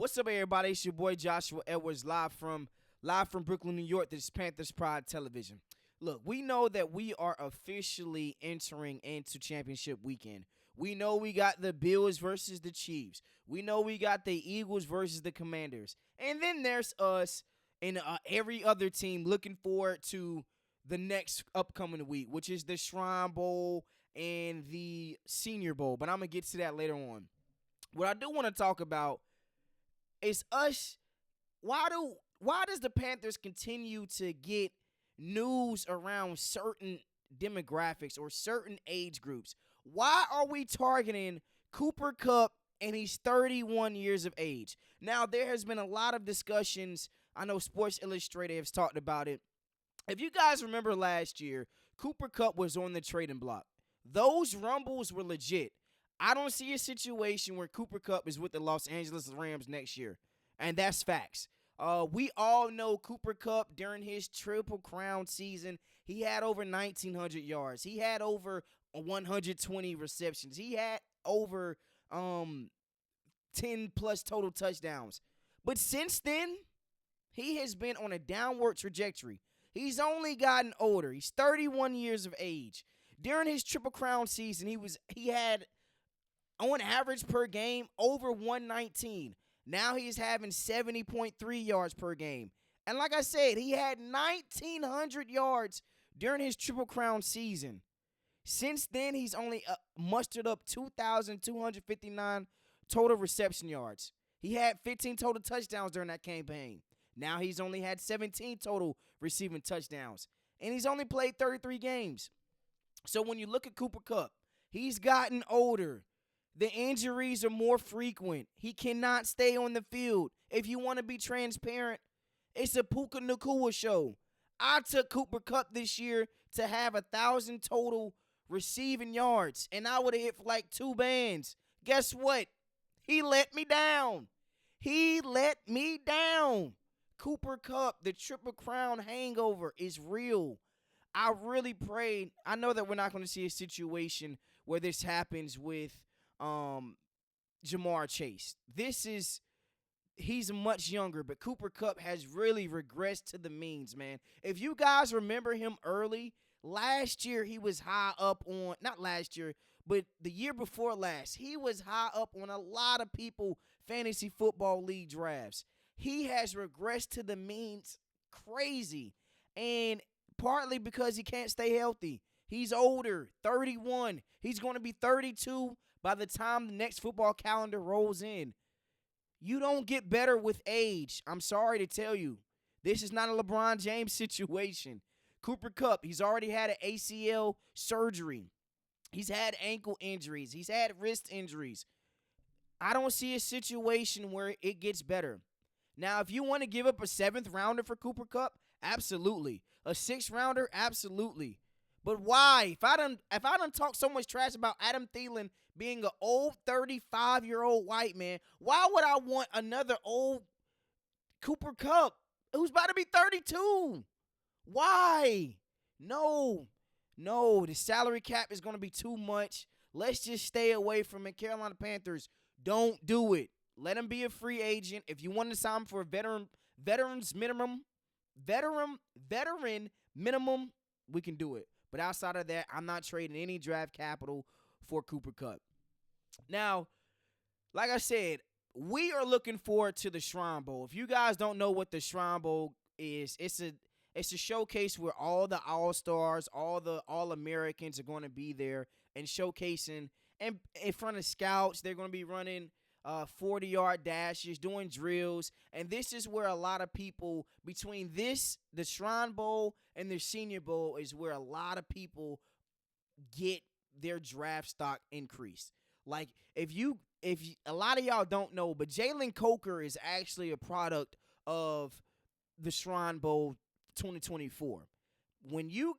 What's up, everybody? It's your boy Joshua Edwards, live from Brooklyn, New York. This is Panthers Pride Television. Look, we know that we are officially entering into championship weekend. We know we got the Bills versus the Chiefs. We know we got the Eagles versus the Commanders. And then there's us and every other team looking forward to the next upcoming week, which is the Shrine Bowl and the Senior Bowl. But I'm going to get to that later on. What I do want to talk about is us. Why does the Panthers continue to get news around certain demographics or certain age groups? Why are we targeting Cooper Kupp and he's 31 years of age? Now, there has been a lot of discussions. I know Sports Illustrated has talked about it. If you guys remember last year, Cooper Kupp was on the trading block. Those rumbles were legit. I don't see a situation where Cooper Kupp is with the Los Angeles Rams next year, and that's facts. We all know Cooper Kupp during his Triple Crown season, he had over 1,900 yards. He had over 120 receptions. He had over 10-plus total touchdowns. But since then, he has been on a downward trajectory. He's only gotten older. He's 31 years of age. During his Triple Crown season, he had on average per game over 119. Now he's having 70.3 yards per game. And like I said, he had 1,900 yards during his Triple Crown season. Since then, he's only mustered up 2,259 total reception yards. He had 15 total touchdowns during that campaign. Now he's only had 17 total receiving touchdowns. And he's only played 33 games. So when you look at Cooper Kupp, he's gotten older. The injuries are more frequent. He cannot stay on the field. If you want to be transparent, it's a Puka Nacua show. I took Cooper Kupp this year to have 1,000 total receiving yards, and I would have hit for like 2 bands. Guess what? He let me down. He let me down. Cooper Kupp, the Triple Crown hangover is real. I really prayed. I know that we're not going to see a situation where this happens with Jamar Chase. He's much younger, but Cooper Kupp has really regressed to the means, man. If you guys remember him early, last year he was high up on, not last year, but the year before last, he was high up on a lot of people fantasy football league drafts. He has regressed to the means crazy, and partly because he can't stay healthy. He's older, 31. He's going to be 32 by the time the next football calendar rolls in. You don't get better with age. I'm sorry to tell you. This is not a LeBron James situation. Cooper Kupp, he's already had an ACL surgery. He's had ankle injuries. He's had wrist injuries. I don't see a situation where it gets better. Now, if you want to give up a 7th rounder for Cooper Kupp, absolutely. A 6th rounder, absolutely. But why? If I done talk so much trash about Adam Thielen being an old 35-year-old white man, why would I want another old Cooper Kupp who's about to be 32? Why? No, the salary cap is going to be too much. Let's just stay away from it. Carolina Panthers, don't do it. Let him be a free agent. If you want to sign him for a veteran minimum, we can do it. But outside of that, I'm not trading any draft capital for Cooper Kupp. Now, like I said, we are looking forward to the Shrine Bowl. If you guys don't know what the Shrine Bowl is, it's a showcase where all the All-Stars, all the All-Americans are going to be there and showcasing. And in front of scouts, they're going to be running 40-yard dashes, doing drills. And this is where a lot of people, between the Shrine Bowl and the Senior Bowl, is where a lot of people get their draft stock increased. Like, if a lot of y'all don't know, but Jalen Coker is actually a product of the Shrine Bowl 2024. When you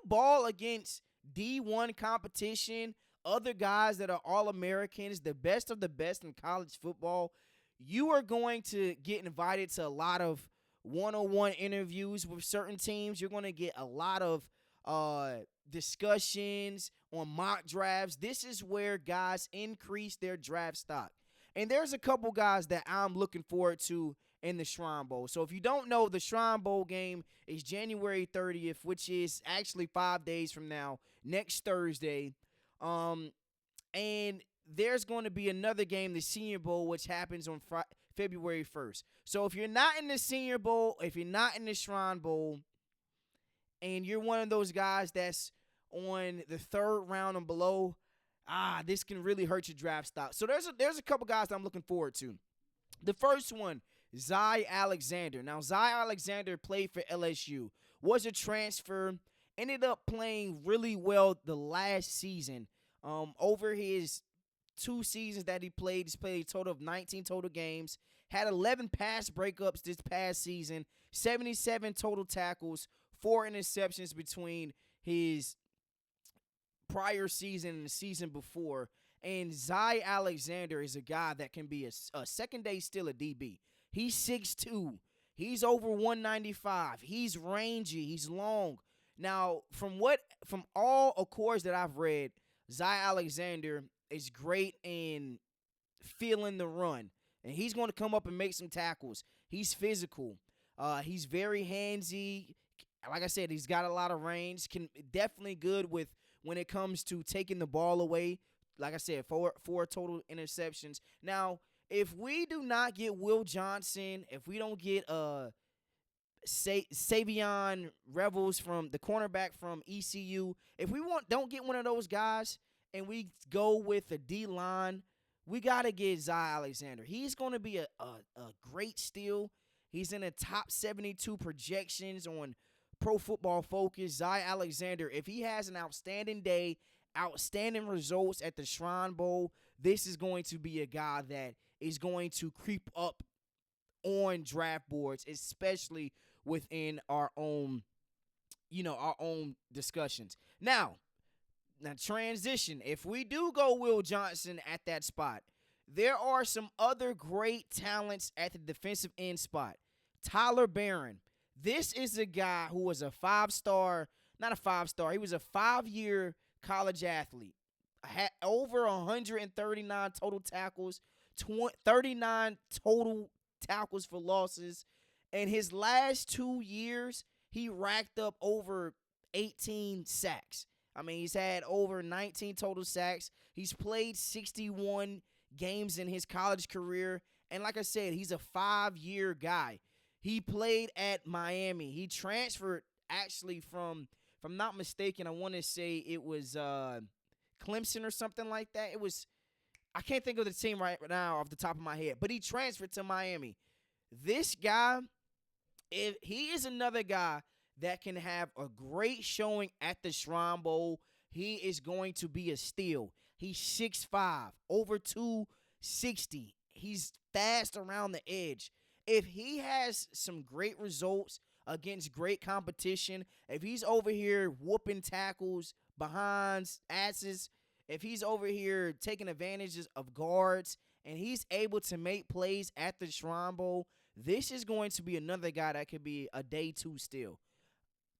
ball against D1 competition, other guys that are All-Americans, the best of the best in college football, you are going to get invited to a lot of one-on-one interviews with certain teams. You're going to get a lot of discussions on mock drafts. This is where guys increase their draft stock. And there's a couple guys that I'm looking forward to in the Shrine Bowl. So if you don't know, the Shrine Bowl game is January 30th, which is actually 5 days from now, next Thursday. And there's going to be another game, the Senior Bowl, which happens on February 1st. So if you're not in the Senior Bowl, if you're not in the Shrine Bowl, and you're one of those guys that's on the third round and below, this can really hurt your draft stock. So there's a couple guys that I'm looking forward to. The first one, ZAlexander. Now, ZAlexander played for LSU, was a transfer, ended up playing really well the last season. Over his 2 seasons that he played, he's played a total of 19 total games, had 11 pass breakups this past season, 77 total tackles, 4 interceptions between his prior season and the season before. And ZAlexander is a guy that can be a second-day steal at DB. He's 6'2". He's over 195. He's rangy. He's long. Now, from all accords that I've read, ZAlexander is great in feeling the run. And he's going to come up and make some tackles. He's physical. He's very handsy. Like I said, he's got a lot of range. Definitely good with when it comes to taking the ball away. Like I said, four total interceptions. Now, if we do not get Will Johnson, if we don't get Savion Revels from the cornerback from ECU, if we don't get one of those guys and we go with a D-line, we got to get ZAlexander. He's going to be a great steal. He's in the top 72 projections on Pro Football Focus. ZAlexander, if he has an outstanding day, outstanding results at the Shrine Bowl, this is going to be a guy that is going to creep up on draft boards, especially within our own discussions. Now transition. If we do go Will Johnson at that spot, there are some other great talents at the defensive end spot. Tyler Barron. This is a guy who was a 5-star, not a 5-star, he was a 5-year college athlete. Had over 139 total tackles, 39 total tackles for losses. In his last 2 years, he racked up over 18 sacks. I mean, he's had over 19 total sacks. He's played 61 games in his college career. And like I said, he's a 5-year guy. He played at Miami. He transferred actually from, if I'm not mistaken, I want to say it was Clemson or something like that. I can't think of the team right now off the top of my head, but he transferred to Miami. This guy, if he is another guy that can have a great showing at the Shrine Bowl, he is going to be a steal. He's 6'5", over 260. He's fast around the edge. If he has some great results against great competition, if he's over here whooping tackles, behinds, asses, if he's over here taking advantages of guards, and he's able to make plays at the Shrine Bowl, this is going to be another guy that could be a day 2 steal.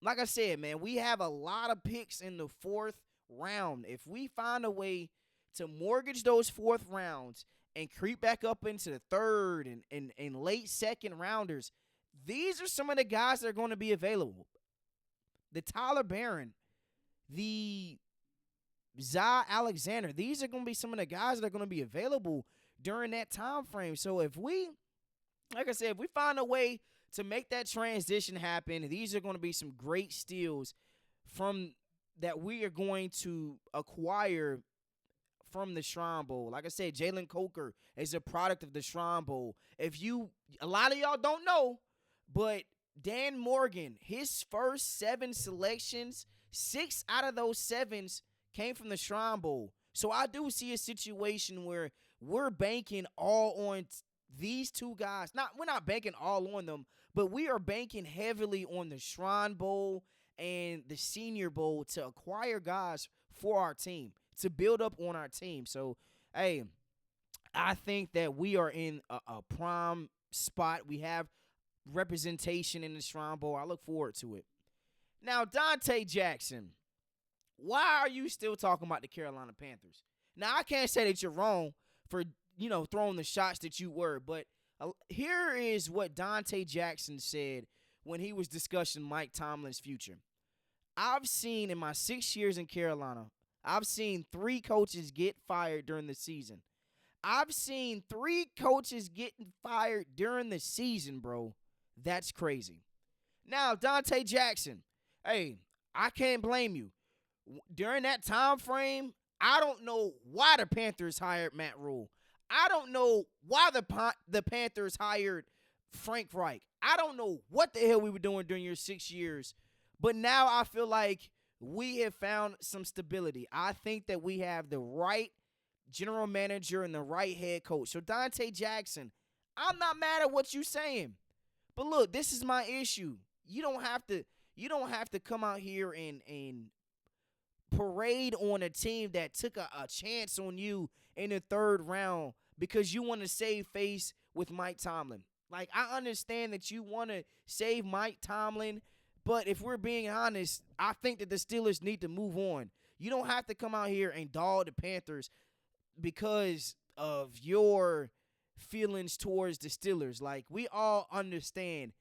Like I said, man, we have a lot of picks in the 4th round. If we find a way to mortgage those 4th rounds and creep back up into the 3rd and late 2nd rounders, these are some of the guys that are going to be available. The Tyler Barron, the ZAlexander, these are going to be some of the guys that are going to be available during that time frame. So if we, like I said, if we find a way to make that transition happen, these are going to be some great steals from that we are going to acquire from the Shrine Bowl. Like I said, Jalen Coker is a product of the Shrine Bowl. A lot of y'all don't know, but Dan Morgan, his first 7 selections, 6 out of those 7s came from the Shrine Bowl. So I do see a situation where we're banking all on these 2 guys. We're not banking all on them, but we are banking heavily on the Shrine Bowl and the Senior Bowl to acquire guys for our team, to build up on our team. So, hey, I think that we are in a prime spot. We have representation in the Shrine Bowl. I look forward to it. Now, Dante Jackson, why are you still talking about the Carolina Panthers? Now, I can't say that you're wrong for throwing the shots that you were. But here is what Dante Jackson said when he was discussing Mike Tomlin's future. I've seen in my 6 years in Carolina, I've seen 3 coaches get fired during the season. I've seen 3 coaches getting fired during the season, bro. That's crazy. Now, Dante Jackson, hey, I can't blame you. During that time frame, I don't know why the Panthers hired Matt Rule. I don't know why the Panthers hired Frank Reich. I don't know what the hell we were doing during your 6 years. But now I feel like we have found some stability. I think that we have the right general manager and the right head coach. So Dante Jackson, I'm not mad at what you're saying. But look, this is my issue. You don't have to come out here and parade on a team that took a chance on you in the 3rd round because you want to save face with Mike Tomlin. Like, I understand that you want to save Mike Tomlin, but if we're being honest, I think that the Steelers need to move on. You don't have to come out here and dog the Panthers because of your feelings towards the Steelers. Like, we all understand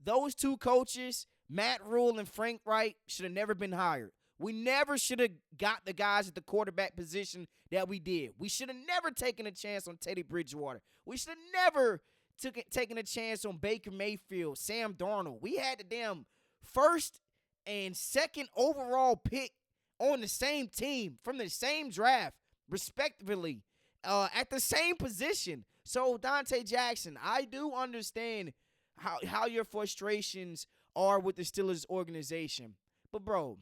those 2 coaches, Matt Rule and Frank Reich, should have never been hired. We never should have got the guys at the quarterback position that we did. We should have never taken a chance on Teddy Bridgewater. We should have never taken a chance on Baker Mayfield, Sam Darnold. We had the damn 1st and 2nd overall pick on the same team from the same draft, respectively, at the same position. So, Dante Jackson, I do understand how your frustrations are with the Steelers organization. But, bro,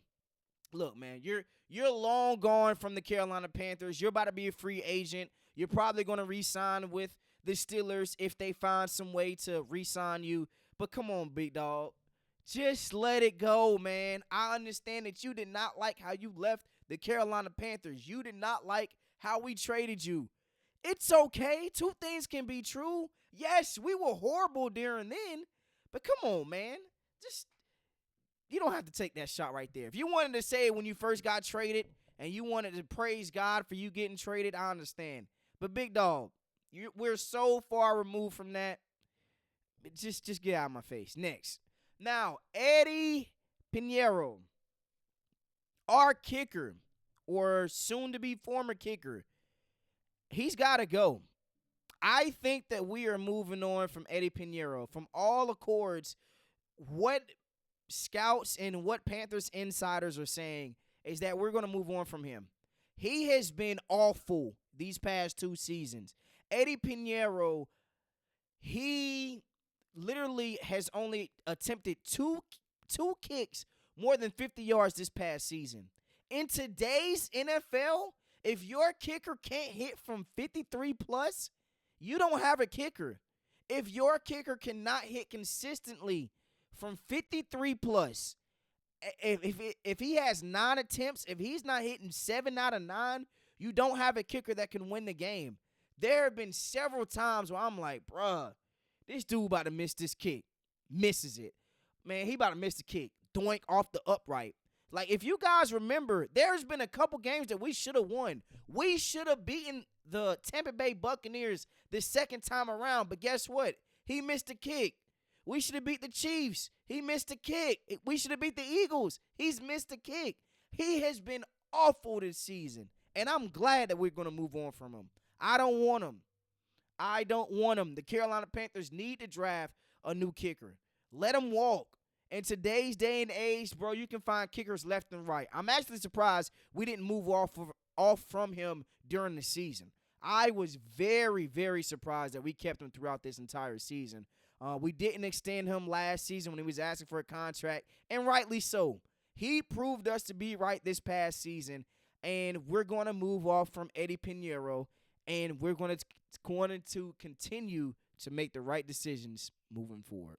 look, man, you're long gone from the Carolina Panthers. You're about to be a free agent. You're probably going to re-sign with the Steelers if they find some way to re-sign you. But come on, big dog. Just let it go, man. I understand that you did not like how you left the Carolina Panthers. You did not like how we traded you. It's okay. 2 things can be true. Yes, we were horrible during then. But come on, man. You don't have to take that shot right there. If you wanted to say it when you first got traded and you wanted to praise God for you getting traded, I understand. But, big dog, we're so far removed from that. Just get out of my face. Next. Now, Eddie Pinheiro, our kicker, or soon-to-be former kicker, he's got to go. I think that we are moving on from Eddie Pinheiro. From all accords, what scouts and what Panthers insiders are saying is that we're going to move on from him. He has been awful these past 2 seasons. Eddie Pinheiro, he literally has only attempted two kicks more than 50 yards this past season. In today's NFL, if your kicker can't hit from 53 plus, you don't have a kicker. If your kicker cannot hit consistently from 53 plus, if he has 9 attempts, if he's not hitting 7 out of 9, you don't have a kicker that can win the game. There have been several times where I'm like, bruh, this dude about to miss this kick. Misses it. Man, he about to miss the kick. Doink off the upright. Like, if you guys remember, there's been a couple games that we should have won. We should have beaten the Tampa Bay Buccaneers the 2nd time around, but guess what? He missed the kick. We should have beat the Chiefs. He missed the kick. We should have beat the Eagles. He's missed the kick. He has been awful this season, and I'm glad that we're going to move on from him. I don't want him. The Carolina Panthers need to draft a new kicker. Let him walk. In today's day and age, bro, you can find kickers left and right. I'm actually surprised we didn't move off from him during the season. I was very, very surprised that we kept him throughout this entire season. We didn't extend him last season when he was asking for a contract, and rightly so. He proved us to be right this past season, and we're going to move off from Eddie Pinheiro, and we're going to continue to make the right decisions moving forward.